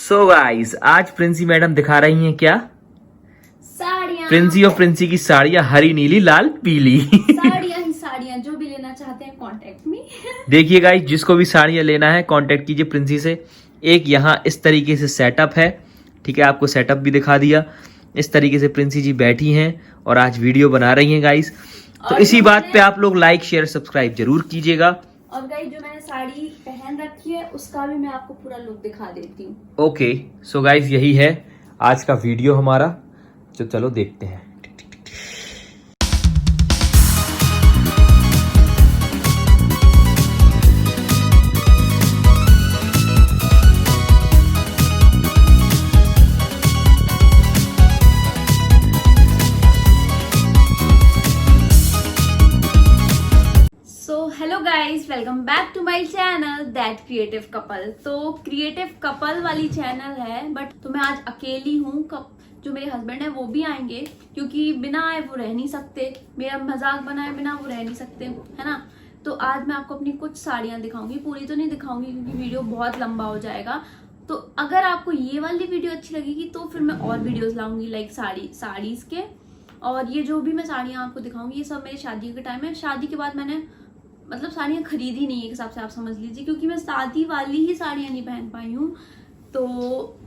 So guys आज Princy madam दिखा रही हैं क्या? साड़ियाँ। प्रिंसी और प्रिंसी की साड़ियाँ हरी नीली लाल पीली। साड़ियाँ ही साड़ियाँ, जो भी लेना चाहते हैं कांटेक्ट में। देखिए गाइस, जिसको भी साड़ियाँ लेना है कांटेक्ट कीजिए प्रिंसी से। एक यहाँ इस तरीके से सेटअप है, ठीक है, आपको सेटअप भी दिखा दिया। इस तरीके से प्रिंसी जी बैठी हैं और आज वीडियो बना रही हैं गाइस। तो इसी बात पे आप लोग लाइक शेयर सब्सक्राइब जरूर कीजिएगा। और गाइस जो मैंने साड़ी पहन रखी है उसका भी मैं आपको पूरा लुक दिखा देती हूँ। ओके सो गाइस यही है आज का वीडियो हमारा, तो चलो देखते हैं। Hello guys, welcome back to my channel that creative couple. तो क्रिएटिव कपल वाली चैनल है, बट तो मैं आज अकेली हूँ। जो मेरे हस्बैंड है वो भी आएंगे, क्योंकि बिना आए वो रह नहीं सकते। मेरा मजाक बनाए बिना वो रह नहीं सकते, है ना। तो आज मैं आपको अपनी कुछ साड़ियाँ दिखाऊंगी, पूरी तो नहीं दिखाऊंगी क्योंकि वीडियो बहुत लंबा हो जाएगा। तो अगर आपको ये वाली वीडियो अच्छी लगेगी तो फिर मैं और वीडियोज लाऊंगी लाइक साड़ीज के। और ये जो भी मैं साड़ियाँ आपको दिखाऊंगी ये सब मेरी शादी के टाइम है। शादी के बाद मैंने मतलब साड़ियाँ खरीदी नहीं, एक हिसाब से आप समझ लीजिए, क्योंकि मैं शादी वाली ही साड़ियाँ नहीं पहन पाई हूँ। तो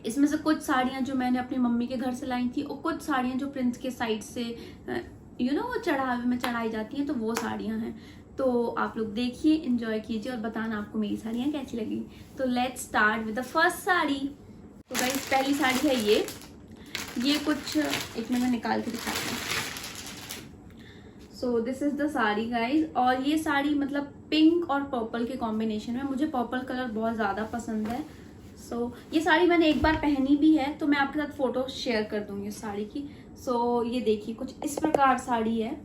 इसमें से कुछ साड़ियाँ जो मैंने अपनी मम्मी के घर से लाई थी और कुछ साड़ियाँ जो प्रिंस के साइड से वो चढ़ावे में चढ़ाई जाती हैं, तो वो साड़ियाँ हैं। तो आप लोग देखिए, एंजॉय कीजिए और बताना आपको मेरी साड़ियाँ कैसी लगी। तो let's start with the first sari. तो गाइस पहली साड़ी है ये कुछ एक मिनट निकाल के दिखाती हूँ। So this is the sari guys. और ये साड़ी मतलब पिंक और पर्पल के कॉम्बिनेशन में, मुझे पर्पल कलर बहुत ज़्यादा पसंद है। सो ये साड़ी मैंने एक बार पहनी भी है, तो मैं आपके साथ फोटो शेयर कर दूंगी इस साड़ी की। सो ये देखिए कुछ इस प्रकार साड़ी है।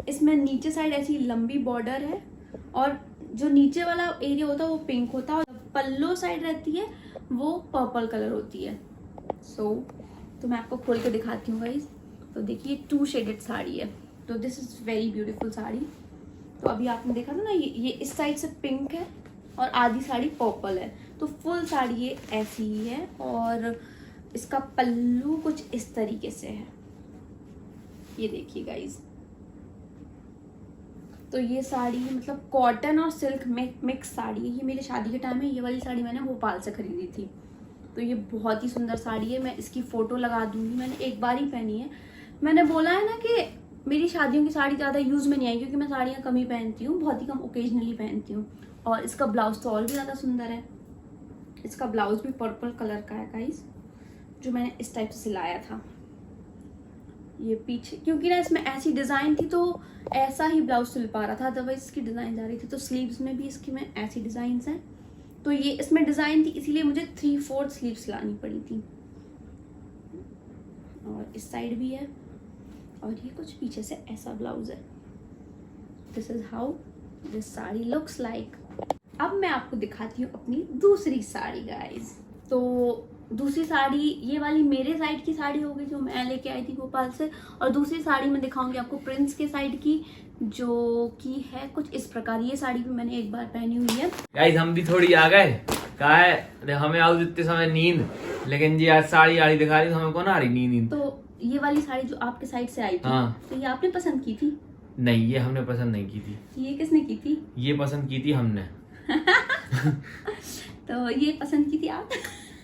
इसमें नीचे साइड ऐसी लंबी बॉर्डर है और जो नीचे वाला एरिया होता है वो पिंक होता है, और पल्लो साइड रहती है वो पर्पल कलर होती है। तो मैं आपको खोल के दिखाती हूँ गाइज। तो देखिए 2 शेडेड साड़ी है। तो this is very beautiful sari. तो अभी आपने देखा था ना, ये इस साइड से पिंक है और आधी साड़ी पर्पल है। तो फुल साड़ी ये ऐसी ही है और इसका पल्लू कुछ इस तरीके से है, ये देखिए गाइज। तो ये साड़ी मतलब कॉटन और सिल्क मिक्स साड़ी है। ये मेरे शादी के टाइम में ये वाली साड़ी मैंने भोपाल से खरीदी थी। तो ये बहुत ही सुंदर साड़ी है, मैं इसकी फोटो लगा दूंगी। मैंने एक बार ही पहनी है। मैंने बोला है ना कि मेरी शादियों की साड़ी ज़्यादा यूज़ में नहीं आई, क्योंकि मैं साड़ियाँ कम ही पहनती हूँ, बहुत ही कम ओकेजनली पहनती हूँ। और इसका ब्लाउज तो और भी ज़्यादा सुंदर है। इसका ब्लाउज भी पर्पल कलर का है गाइस, जो मैंने इस टाइप से सिलाया था। ये पीछे क्योंकि ना इसमें ऐसी डिज़ाइन थी तो ऐसा ही ब्लाउज सिल पा रहा था, अदरवाइज इसकी डिज़ाइन जा रही थी। तो स्लीव्स में भी इसकी में ऐसी डिज़ाइंस हैं। तो ये इसमें डिज़ाइन थी, इसीलिए मुझे 3/4 स्लीव्स लानी पड़ी थी। और इस साइड भी है और ये कुछ पीछे से ऐसा ब्लाउज है। This is how this sari looks like. अब मैं आपको दिखाती हूँ अपनी दूसरी साड़ी गाइज। तो दूसरी साड़ी ये वाली मेरे साइड की साड़ी होगी जो मैं लेके आई थी भोपाल से, और दूसरी साड़ी मैं दिखाऊंगी आपको प्रिंस के साइड की, जो की है कुछ इस प्रकार। ये साड़ी भी मैंने एक बार पहनी हुई है गाइस। हम भी थोड़ी आ गए, कहा है हमें आओ इतने समय नींद, लेकिन जी आज साड़ी आड़ी दिखा रही तो हमें कौन आ रही नींद। तो ये वाली साड़ी जो आपके साइड से आई थी, हाँ। तो ये आपने पसंद की थी? नहीं, ये हमने पसंद नहीं की थी। ये किसने की थी? ये पसंद की थी हमने। तो ये पसंद की थी आप?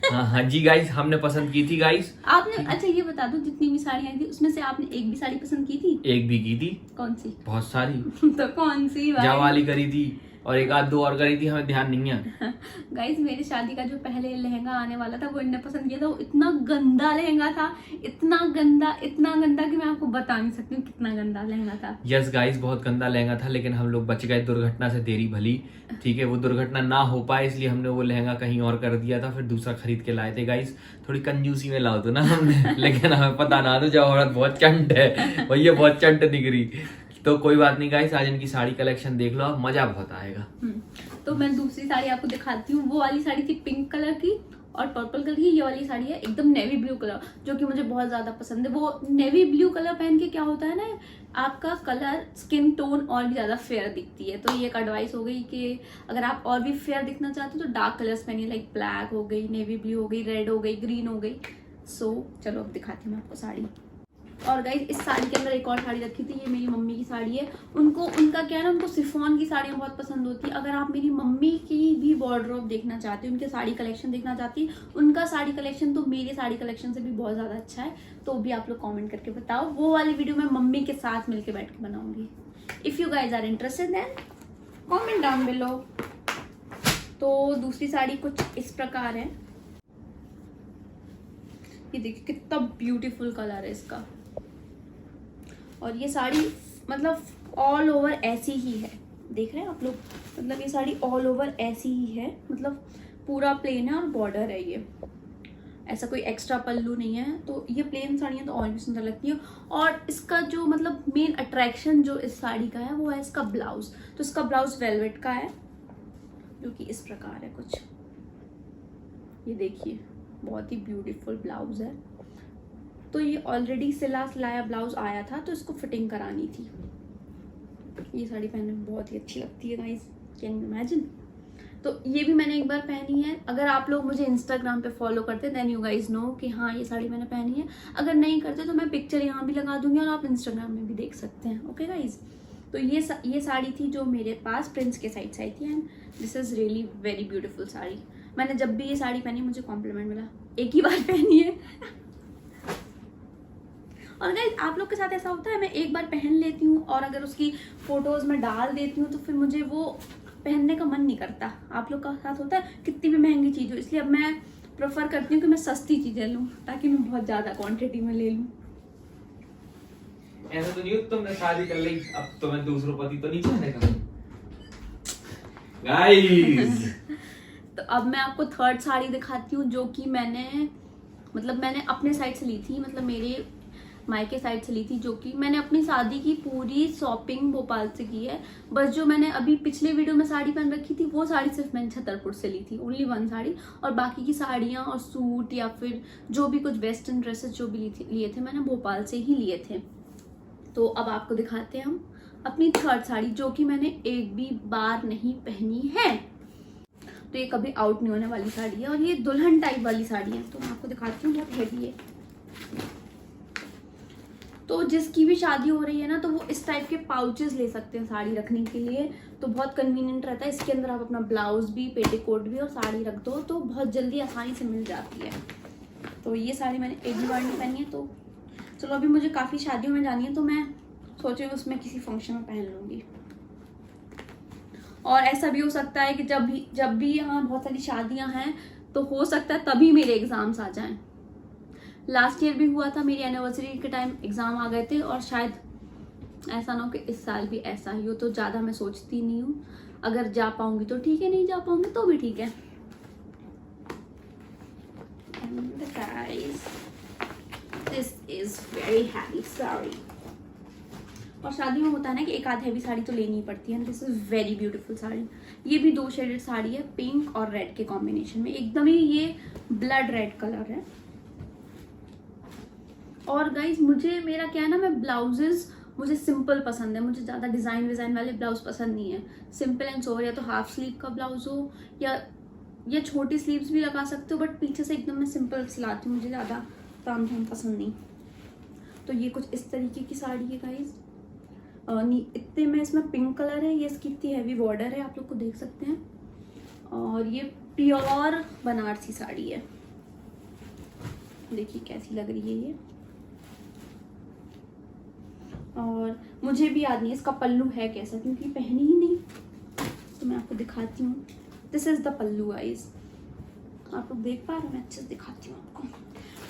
हाँ जी गाइस, हमने पसंद की थी गाइस। आपने अच्छा ये बता दो, जितनी भी साड़ियाँ आई थी उसमें से आपने एक भी साड़ी पसंद की थी? एक भी की थी। कौन सी? बहुत सारी। तो कौन सी? जवाली करी थी और एक आध 2 और करी थी, हमें ध्यान नहीं है। गाइस मेरी शादी का जो पहले लहंगा आने वाला था वो इन्होंने पसंद किया था। वो इतना गंदा लहंगा था, इतना गंदा कि मैं आपको बता नहीं सकती हूँ कितना गंदा लहंगा था। यस गाइस, बहुत गंदा लहंगा था, लेकिन हम लोग बच गए दुर्घटना से, देरी भली। ठीक है, वो दुर्घटना ना हो पाए इसलिए हमने वो लहंगा कहीं और कर दिया था, फिर दूसरा खरीद के लाए थे गाइस। थोड़ी कंजूसी में लाओ तो ना हमने, लेकिन हमें पता ना तो जो औरत बहुत चंट है और ये बहुत चंट निकली। तो कोई बात नहीं गाइस, आज इनकी साड़ी कलेक्शन देख लो आप, मजा बहुत आएगा। तो मैं दूसरी साड़ी आपको दिखाती हूँ। वो वाली साड़ी थी पिंक कलर की और पर्पल कलर की ये वाली साड़ी है एकदम नेवी ब्लू कलर, जो कि मुझे बहुत ज्यादा पसंद है। वो नेवी ब्लू कलर पहन के क्या होता है ना, आपका कलर स्किन टोन और भी ज्यादा फेयर दिखती है। तो ये एक एडवाइस हो गई कि अगर आप और भी फेयर दिखना चाहते हो तो डार्क कलर्स पहनिए, लाइक ब्लैक हो गई, नेवी ब्लू हो गई, रेड हो गई, ग्रीन हो गई। चलो अब दिखाती हूँ मैं आपको साड़ी। और गाइस इस साड़ी के अंदर एक और साड़ी रखी थी, ये मेरी मम्मी की साड़ी है। उनका क्या है ना, उनको शिफॉन की साड़ियाँ बहुत पसंद होती है। अगर आप मेरी मम्मी की भी वार्डरोब देखना चाहते हो, उनके साड़ी कलेक्शन देखना चाहती, उनका साड़ी कलेक्शन तो मेरे साड़ी कलेक्शन से भी बहुत ज़्यादा अच्छा है। तो भी आप लोग कमेंट करके बताओ, वो वाली वीडियो मैं मम्मी के साथ मिलकर बैठ के बनाऊंगी। If you guys are interested then comment down below. तो दूसरी साड़ी कुछ इस प्रकार है, ये देखिए कितना ब्यूटीफुल कलर है इसका। और ये साड़ी मतलब ऑल ओवर ऐसी ही है, देख रहे हैं आप लोग, मतलब ये साड़ी ऑल ओवर ऐसी ही है, मतलब पूरा प्लेन है और बॉर्डर है, ये ऐसा कोई एक्स्ट्रा पल्लू नहीं है। तो ये प्लेन साड़ियाँ तो और भी सुंदर लगती है। और इसका जो मतलब मेन अट्रैक्शन जो इस साड़ी का है वो है इसका ब्लाउज। तो इसका ब्लाउज वेलवेट का है, जो कि इस प्रकार है कुछ, ये देखिए बहुत ही ब्यूटीफुल ब्लाउज है। तो ये ऑलरेडी सिला सिलाया ब्लाउज आया था, तो इसको फिटिंग करानी थी। ये साड़ी पहनने में बहुत ही अच्छी लगती है गाइस, कैन यू इमेजिन। तो ये भी मैंने एक बार पहनी है। अगर आप लोग मुझे इंस्टाग्राम पे फॉलो करते देन यू गाइस नो कि हाँ ये साड़ी मैंने पहनी है। अगर नहीं करते तो मैं पिक्चर यहाँ भी लगा दूंगी और आप इंस्टाग्राम में भी देख सकते हैं। ओके गाइस, तो ये साड़ी थी जो मेरे पास प्रिंस के साइड से आई थी, and this is really very beautiful sari. मैंने जब भी ये साड़ी पहनी मुझे कॉम्प्लीमेंट मिला, एक ही बार पहनी है। और गाइस आप लोग के साथ ऐसा होता है, मैं एक बार पहन लेती हूँ और अगर उसकी फोटोज में डाल देती हूँ तो फिर मुझे वो पहनने का मन नहीं करता। आप लोग का साथ होता है कितनी भी महंगी चीज़ हो, इसलिए अब मैं प्रेफर करती हूँ कि मैं सस्ती चीज़ें लूँ ताकि मैं बहुत ज़्यादा क्वांटिटी में ले लूँ। ऐसा तो नहीं तुमने शादी कर ली अब तो मैं दूसरों पति तो नहीं चाहेगा गाइस। तो अब मैं आपको थर्ड साड़ी दिखाती हूँ, जो कि मैंने अपने साइड से ली थी, मतलब मेरे मायके साइड से ली थी, जो कि मैंने अपनी शादी की पूरी शॉपिंग भोपाल से की है। बस जो मैंने अभी पिछले वीडियो में साड़ी पहन रखी थी वो साड़ी सिर्फ मैंने छतरपुर से ली थी, ओनली वन साड़ी। और बाकी की साड़ियाँ और सूट या फिर जो भी कुछ वेस्टर्न ड्रेसेस जो भी लिए थे मैंने भोपाल से ही लिए थे। तो अब आपको दिखाते हैं हम अपनी थर्ड साड़ी, जो कि मैंने एक भी बार नहीं पहनी है। तो ये कभी आउट नहीं होने वाली साड़ी है और ये दुल्हन टाइप वाली साड़ी है। तो मैं आपको दिखाती हूँ, बहुत हेवी है। तो जिसकी भी शादी हो रही है ना, तो वो इस टाइप के पाउचेस ले सकते हैं साड़ी रखने के लिए, तो बहुत कन्वीनियंट रहता है। इसके अंदर आप अपना ब्लाउज भी, पेटीकोट भी और साड़ी रख दो तो बहुत जल्दी आसानी से मिल जाती है। तो ये साड़ी मैंने एक भी बार नहीं पहनी है। तो चलो अभी मुझे काफ़ी शादियों में जानी है, तो मैं सोच रही हूँ उसमें किसी फंक्शन में पहन लूँगी। और ऐसा भी हो सकता है कि जब भी यहाँ बहुत सारी शादियाँ हैं तो हो सकता है तभी मेरे एग्ज़ाम्स आ जाएं। लास्ट ईयर भी हुआ था, मेरी एनिवर्सरी के टाइम एग्ज़ाम आ गए थे, और शायद ऐसा ना हो कि इस साल भी ऐसा ही हो। तो ज़्यादा मैं सोचती नहीं हूँ, अगर जा पाऊँगी तो ठीक है, नहीं जा पाऊँगी तो भी ठीक है। And guys, this is very heavy sari. और शादी में होता है ना कि एक आध हैवी साड़ी तो लेनी ही पड़ती है। This is very beautiful sari. ये भी 2 शेडेड साड़ी है, पिंक और रेड के कॉम्बिनेशन में, एकदम ही ये ब्लड रेड कलर है। और गाइज मेरा क्या है ना, मैं ब्लाउजेस मुझे सिंपल पसंद है, मुझे ज़्यादा डिज़ाइन वाले ब्लाउज पसंद नहीं है। सिंपल एंड सोवर, या तो हाफ स्लीव का ब्लाउज हो या छोटी स्लीव्स भी लगा सकते हो, बट पीछे से एकदम मैं सिंपल सिलाती हूँ, मुझे ज़्यादा ताम झाम पसंद नहीं। तो ये कुछ इस तरीके की साड़ी है गाइज। इतने में इसमें पिंक कलर है, ये इसकी इतनी हैवी बॉर्डर है, आप लोग को देख सकते हैं। और ये प्योर बनारसी साड़ी है, देखिए कैसी लग रही है ये। और मुझे भी याद नहीं इसका पल्लू है कैसा, क्योंकि पहनी ही नहीं। तो मैं आपको दिखाती हूँ, this is the pallu guys. आप लोग देख पा रहे हो, मैं अच्छे से दिखाती हूँ आपको।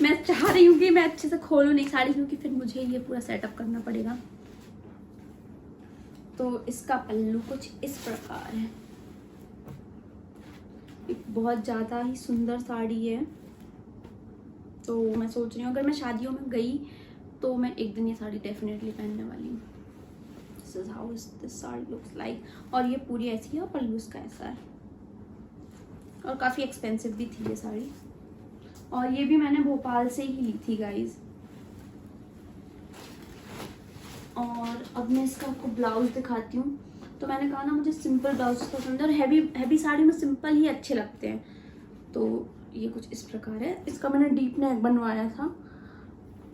मैं चाह रही हूँ कि मैं अच्छे से खोलूँ नहीं साड़ी, क्योंकि फिर मुझे ये पूरा सेटअप करना पड़ेगा। तो इसका पल्लू कुछ इस प्रकार है, एक बहुत ज़्यादा ही सुंदर साड़ी है। तो मैं सोच रही हूँ अगर मैं शादियों में गई तो मैं एक दिन ये साड़ी डेफिनेटली पहनने वाली हूँ। This is how this sari looks like. और ये पूरी ऐसी है और पल्लू इसका ऐसा है, और काफ़ी एक्सपेंसिव भी थी ये साड़ी। और ये भी मैंने भोपाल से ही ली थी गाइज। और अब मैं इसका आपको ब्लाउज दिखाती हूँ। तो मैंने कहा ना मुझे सिंपल ब्लाउज पसंद है और हैवी साड़ी में सिंपल ही अच्छे लगते हैं। तो ये कुछ इस प्रकार है। इसका मैंने डीप नेक बनवाया था।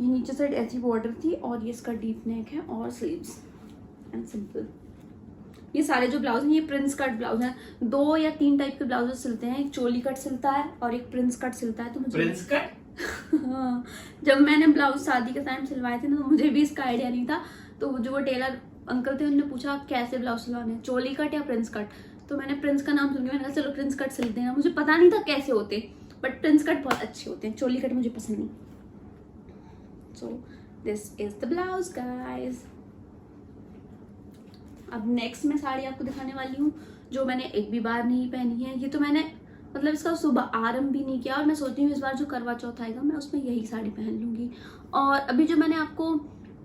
ये नीचे साइड ऐसी बॉर्डर थी और ये इसका डीप नेक है और स्लीव्स एंड सिंपल। ये सारे जो ब्लाउज हैं ये प्रिंस कट ब्लाउज हैं। 2 या 3 टाइप के ब्लाउज सिलते हैं, एक चोली कट सिलता है और एक प्रिंस कट सिलता है। तो मुझे प्रिंस कट हाँ, जब मैंने ब्लाउज शादी के टाइम सिलवाए थे ना तो मुझे भी इसका आइडिया नहीं था। तो जो वो टेलर अंकल थे उन्होंने पूछा कैसे ब्लाउज सिलवाने, चोली कट या प्रिंस कट। तो मैंने प्रिंस का नाम सुन के मैंने कहा चलो प्रिंस कट सिलते हैं। मुझे पता नहीं था कैसे होते, बट प्रिंस कट बहुत अच्छे होते हैं, चोली कट मुझे पसंद नहीं। So this is the blouse guys. अब नेक्स्ट मैं साड़ी आपको दिखाने वाली हूँ जो मैंने एक भी बार नहीं पहनी है। ये तो मैंने मतलब इसका शुभ आरंभ भी नहीं किया और मैं सोच रही हूँ इस बार जो करवा चौथ आएगा मैं उसमें यही साड़ी पहन लूँगी। और अभी जो मैंने आपको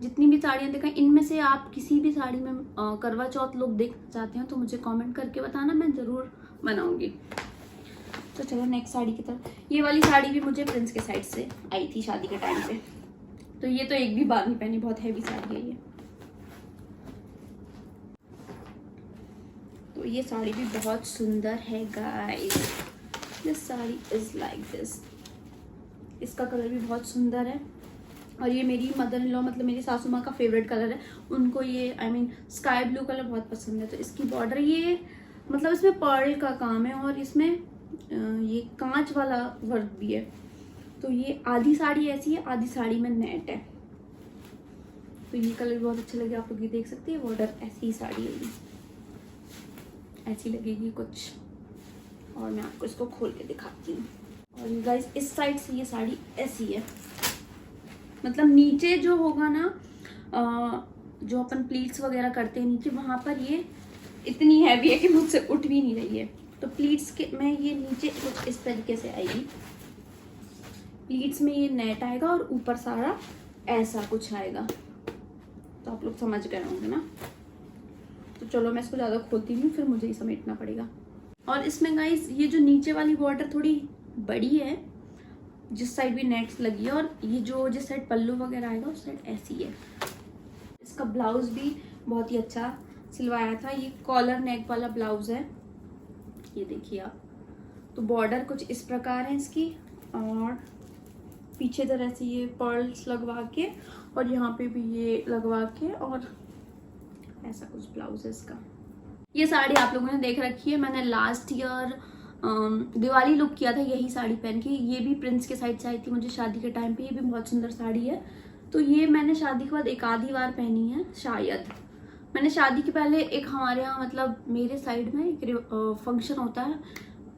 जितनी भी साड़ियाँ दिखाई इनमें से आप किसी भी साड़ी में करवा चौथ लोग देखना चाहते हैं तो मुझे कमेंट करके बताना, मैं ज़रूर बनाऊँगी। तो चलो नेक्स्ट साड़ी की तरफ। ये वाली साड़ी भी मुझे प्रिंस के साइड से आई थी शादी के टाइम पे। तो ये तो एक भी बार नहीं पहनी, बहुत हैवी साड़ी है ये। तो ये साड़ी भी बहुत सुंदर है guys. This sari is like this. इसका कलर भी बहुत सुंदर है और ये मेरी मदर इन लॉ मतलब मेरी सासू माँ का फेवरेट कलर है। उनको ये स्काई ब्लू कलर बहुत पसंद है। तो इसकी बॉर्डर ये मतलब इसमें पर्ल का काम है और इसमें ये कांच वाला वर्क भी है। तो ये आधी साड़ी ऐसी है, आधी साड़ी में नेट है। तो ये कलर बहुत अच्छा लगे, आप लोग ये देख सकते हैं। बॉर्डर ऐसी ही साड़ी है, ये ऐसी लगेगी कुछ। और मैं आपको इसको खोल के दिखाती हूँ। और ये गाइस इस साइड से ये साड़ी ऐसी है, मतलब नीचे जो होगा ना जो अपन प्लीट्स वगैरह करते हैं नीचे, वहाँ पर ये इतनी हैवी है कि मुझसे उठ भी नहीं रही है। तो प्लीट्स के में ये नीचे कुछ इस तरीके से आएगी। प्लीट्स में ये नेट आएगा और ऊपर सारा ऐसा कुछ आएगा। तो आप लोग समझ गए होंगे ना। तो चलो मैं इसको ज़्यादा खोलती नहीं, फिर मुझे ही समेटना पड़ेगा। और इसमें गाइस ये जो नीचे वाली बॉर्डर थोड़ी बड़ी है, जिस साइड भी नेट्स लगी है। और ये जो जिस साइड पल्लू वगैरह आएगा उस साइड ऐसी है। इसका ब्लाउज भी बहुत ही अच्छा सिलवाया था। ये कॉलर नेक वाला ब्लाउज है, ये देखिए आप। तो बॉर्डर कुछ इस प्रकार है इसकी और पीछे तरह से ये पर्ल्स लगवा के और यहाँ पे भी ये लगवा के और ऐसा कुछ ब्लाउज है इसका। ये साड़ी आप लोगों ने देख रखी है, मैंने लास्ट ईयर दिवाली लुक किया था यही साड़ी पहन के। ये भी प्रिंस के साइड से आई थी मुझे शादी के टाइम पे। ये भी बहुत सुंदर साड़ी है। तो ये मैंने शादी के बाद एक आधी बार पहनी है शायद। मैंने शादी के पहले एक हमारे यहाँ मतलब मेरे साइड में एक फंक्शन होता है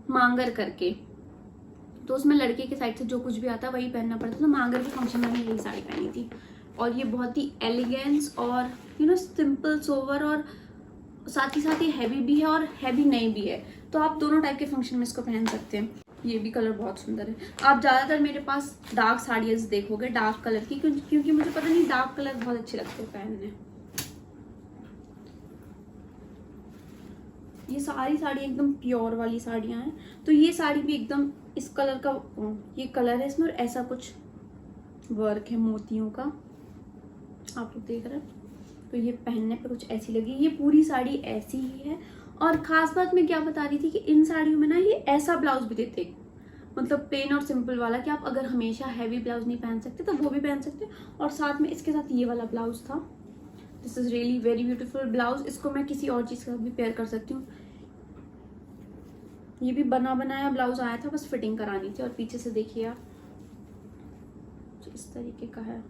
मांगर करके, तो उसमें लड़के के साइड से जो कुछ भी आता है वही पहनना पड़ता है। तो मांगर के फंक्शन में मैंने यही साड़ी पहनी थी और ये बहुत ही एलिगेंस और सिंपल सोवर और साथ ही हैवी भी है और हैवी नहीं भी है। तो आप दोनों टाइप के फंक्शन में इसको पहन सकते हैं। ये भी कलर बहुत सुंदर है। आप ज़्यादातर मेरे पास डार्क साड़ियाँ देखोगे डार्क कलर की, क्योंकि मुझे पता नहीं डार्क कलर बहुत अच्छे लगते हैं पहनने। ये सारी साड़ी एकदम प्योर वाली साड़ियाँ हैं। तो ये साड़ी भी एकदम इस कलर का ये कलर है इसमें और ऐसा कुछ वर्क है मोतियों का, आप लोग देख रहे हैं। तो ये पहनने पे कुछ ऐसी लगी। ये पूरी साड़ी ऐसी ही है। और खास बात मैं क्या बता रही थी कि इन साड़ियों में ना ये ऐसा ब्लाउज भी देते, मतलब प्लेन और सिंपल वाला, कि आप अगर हमेशा हैवी ब्लाउज नहीं पहन सकते तो वो भी पहन सकते। और साथ में इसके साथ ये वाला ब्लाउज था। This is really very beautiful blouse. इसको मैं किसी और चीज़ के साथ भी पेयर कर सकती हूँ। ये भी बना बनाया ब्लाउज आया था, बस फिटिंग करानी थी। और पीछे से देखिए आप इस तरीके का है।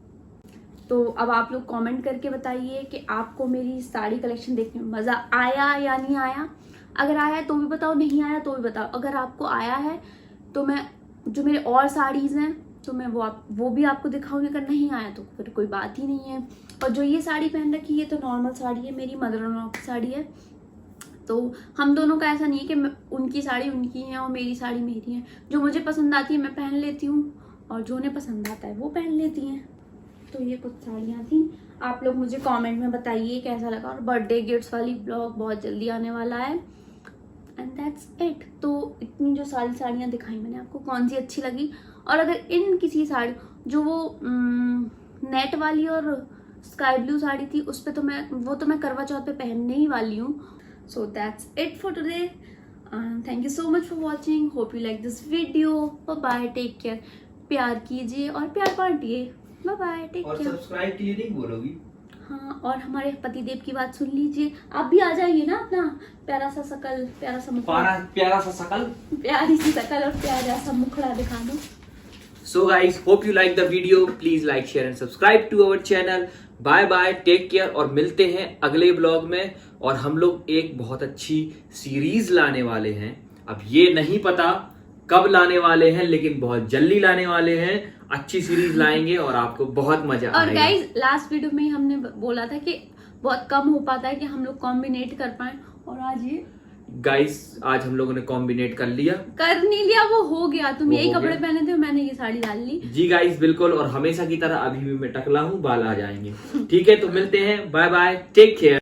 तो अब आप लोग कमेंट करके बताइए कि आपको मेरी साड़ी कलेक्शन देखने में मज़ा आया या नहीं आया। अगर आया है तो भी बताओ, नहीं आया तो भी बताओ। अगर आपको आया है तो मैं जो मेरे और साड़ीज़ हैं तो मैं वो भी आपको दिखाऊंगी। अगर नहीं आया तो फिर कोई बात ही नहीं है। और जो ये साड़ी पहन रखी है ये तो नॉर्मल साड़ी है, मेरी मदर इन लॉ की साड़ी है। तो हम दोनों का ऐसा नहीं है कि उनकी साड़ी उनकी है और मेरी साड़ी मेरी है। जो मुझे पसंद आती है मैं पहन लेती हूँ और जो उन्हें पसंद आता है वो पहन लेती हैं। तो ये कुछ साड़ियाँ थी। आप लोग मुझे कमेंट में बताइए कैसा लगा। और बर्थडे गिफ्ट्स वाली ब्लॉग बहुत जल्दी आने वाला है एंड दैट्स इट। तो इतनी जो सारी साड़ियाँ दिखाई मैंने आपको, कौन सी अच्छी लगी, और अगर इन किसी साड़ी जो वो नेट वाली और स्काई ब्लू साड़ी थी उस पे तो मैं करवा चौथ पे पहनने ही वाली हूँ। So that's it for today. Thank you so much for watching, hope you like this video. Bye, take care, प्यार कीजिए और प्यार बांटिए। बाय बाय, टेक और केयर। सब्सक्राइब के लिए नहीं बोलोगी? हाँ, और हमारे पतिदेव की बात सुन लीजिए, आप भी आ जाइए ना, अपना प्यारा सा शकल, प्यारा सा मुखड़ा, प्यारा सा शकल, प्यारी सी शकल और प्यारा सा मुखड़ा दिखा दो। So guys, hope you like the video. Please like, share and subscribe to our channel. Bye bye, take care और मिलते हैं अगले ब्लॉग में। और हम लोग एक बहुत अच्छी सीरीज लाने वाले हैं। अब ये नहीं पता कब लाने वाले हैं, लेकिन बहुत जल्दी लाने वाले हैं। अच्छी सीरीज लाएंगे और आपको बहुत मजा और आएगा। गाइज, लास्ट वीडियो में ही हमने बोला था कि बहुत कम हो पाता है कि हम लोग कॉम्बिनेट कर पाए, और आज ये गाइस आज हम लोगों ने कॉम्बिनेट कर लिया। कर नहीं लिया, वो हो गया। तुम वो यही हो कपड़े गया। पहने थे, मैंने ये साड़ी डाल ली। जी गाइस बिल्कुल, और हमेशा की तरह अभी भी मैं टकला हूँ, बाल आ जाएंगे। ठीक है, तो मिलते हैं, बाय बाय, टेक केयर।